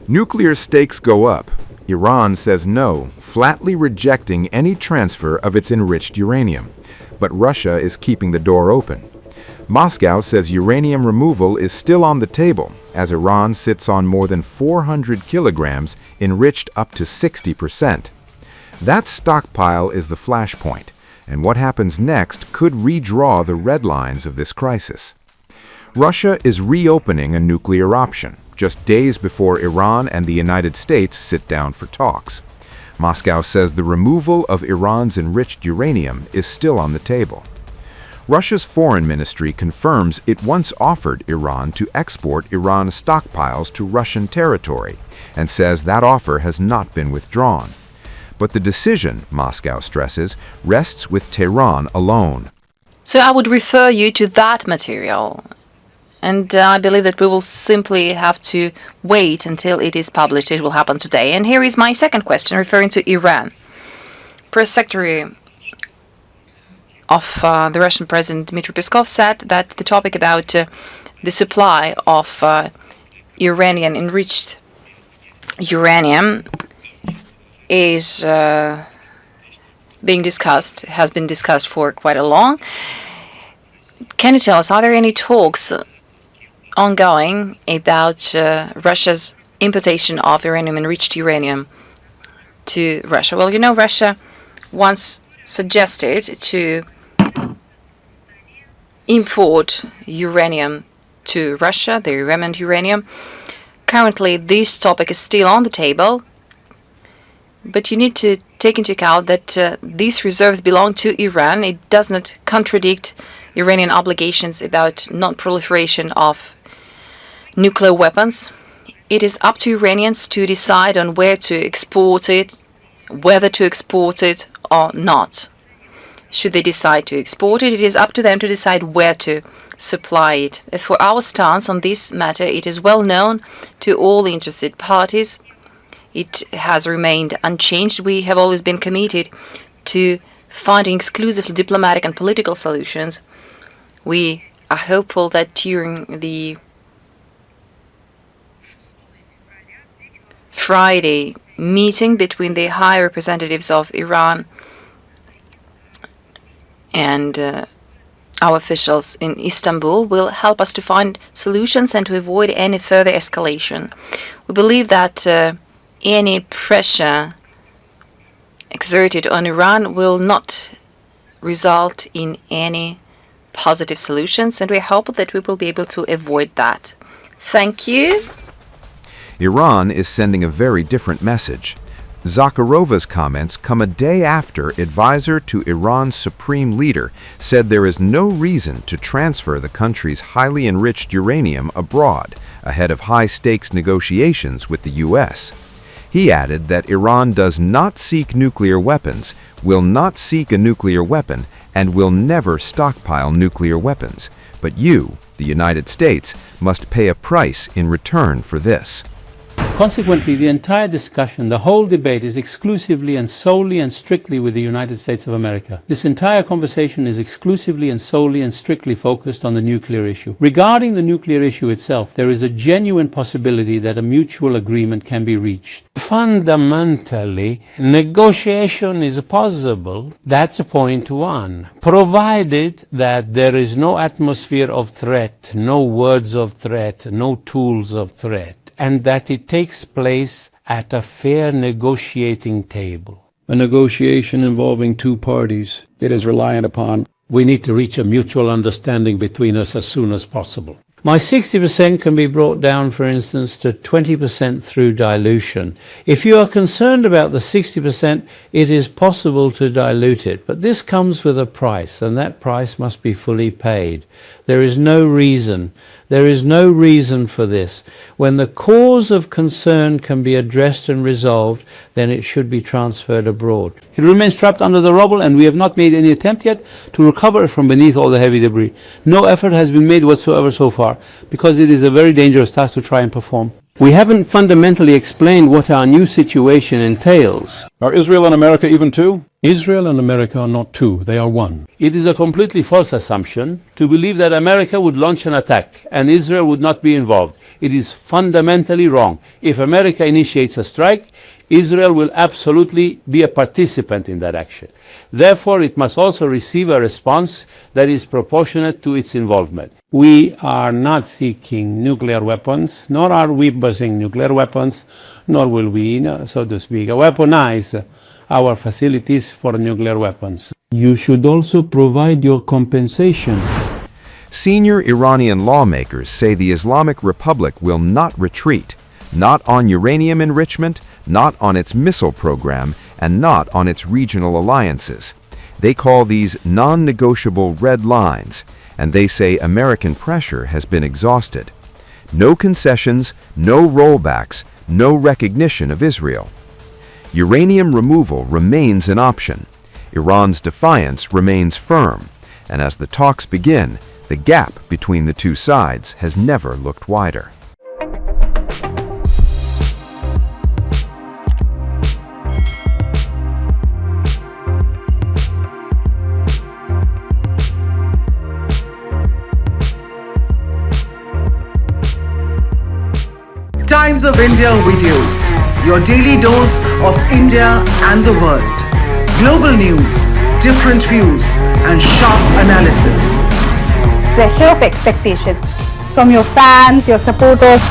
Nuclear stakes go up. Iran says no, flatly rejecting any transfer of its enriched uranium. But Russia is keeping the door open. Moscow says uranium removal is still on the table, as Iran sits on more than 400 kilograms enriched up to 60%. That stockpile is the flashpoint, and what happens next could redraw the red lines of this crisis. Russia is reopening a nuclear option, just days before Iran and the United States sit down for talks. Moscow says the removal of Iran's enriched uranium is still on the table. Russia's foreign ministry confirms it once offered Iran to export Iran's stockpiles to Russian territory and says that offer has not been withdrawn. But the decision, Moscow stresses, rests with Tehran alone. So I would refer you to that material. And I believe that we will simply have to wait until it is published. It will happen today. And here is my second question, referring to Iran. Press Secretary of the Russian President Dmitry Peskov said that the topic about the supply of Iranian enriched uranium is being discussed, has been discussed for quite a long. Can you tell us, are there any talks ongoing about Russia's importation of enriched uranium to Russia? Well, you know, Russia once suggested to import uranium to Russia, the remnant uranium. Currently, this topic is still on the table, but you need to take into account that these reserves belong to Iran. It does not contradict Iranian obligations about non-proliferation of nuclear weapons. It is up to Iranians to decide on where to export it, whether to export it or not. Should they decide to export it, it is up to them to decide where to supply it. As for our stance on this matter, it is well known to all interested parties. It has remained unchanged. We have always been committed to finding exclusively diplomatic and political solutions. We are hopeful that during the Friday meeting between the high representatives of Iran and our officials in Istanbul will help us to find solutions and to avoid any further escalation. We believe that any pressure exerted on Iran will not result in any positive solutions, and we hope that we will be able to avoid that. Thank you. Iran is sending a very different message. Zakharova's comments come a day after advisor to Iran's supreme leader said there is no reason to transfer the country's highly enriched uranium abroad ahead of high-stakes negotiations with the U.S. He added that Iran does not seek nuclear weapons, will not seek a nuclear weapon, and will never stockpile nuclear weapons. But you, the United States, must pay a price in return for this. Consequently, the entire discussion, the whole debate is exclusively and solely and strictly with the United States of America. This entire conversation is exclusively and solely and strictly focused on the nuclear issue. Regarding the nuclear issue itself, there is a genuine possibility that a mutual agreement can be reached. Fundamentally, negotiation is possible. That's point one, provided that there is no atmosphere of threat, no words of threat, no tools of threat, and that it takes place at a fair negotiating table. A negotiation involving two parties. It is reliant upon. We need to reach a mutual understanding between us as soon as possible. My 60% can be brought down, for instance, to 20% through dilution. If you are concerned about the 60%, it is possible to dilute it, but this comes with a price, and that price must be fully paid. There is no reason for this. When the cause of concern can be addressed and resolved, then it should be transferred abroad. It remains trapped under the rubble, and we have not made any attempt yet to recover it from beneath all the heavy debris. No effort has been made whatsoever so far, because it is a very dangerous task to try and perform. We haven't fundamentally explained what our new situation entails. Are Israel and America even two? Israel and America are not two, they are one. It is a completely false assumption to believe that America would launch an attack and Israel would not be involved. It is fundamentally wrong. If America initiates a strike, Israel will absolutely be a participant in that action. Therefore, it must also receive a response that is proportionate to its involvement. We are not seeking nuclear weapons, nor are we possessing nuclear weapons, nor will we, so to speak, weaponize our facilities for nuclear weapons. You should also provide your compensation. Senior Iranian lawmakers say the Islamic Republic will not retreat, not on uranium enrichment, not on its missile program, and not on its regional alliances. They call these non-negotiable red lines, and they say American pressure has been exhausted. No concessions, no rollbacks, no recognition of Israel. Uranium removal remains an option. Iran's defiance remains firm, and as the talks begin, the gap between the two sides has never looked wider. Times of India videos, your daily dose of India and the world. Global news, different views, and sharp analysis. Pressure of expectation from your fans, your supporters.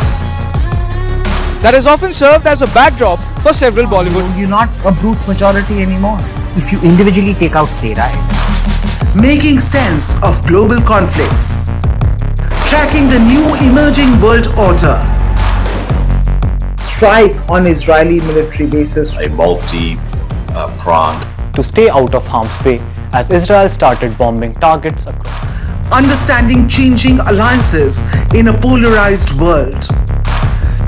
That has often served as a backdrop for several Bollywood. You're not a brute majority anymore. If you individually take out Tehran. Making sense of global conflicts. Tracking the new emerging world order. Strike on Israeli military bases. A multi-pronged. To stay out of harm's way as Israel started bombing targets across. Understanding changing alliances in a polarized world.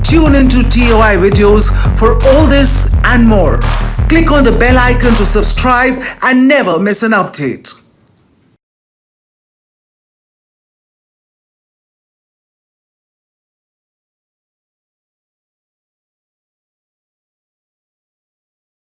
Tune into TOI videos for all this and more. Click on the bell icon to subscribe and never miss an update.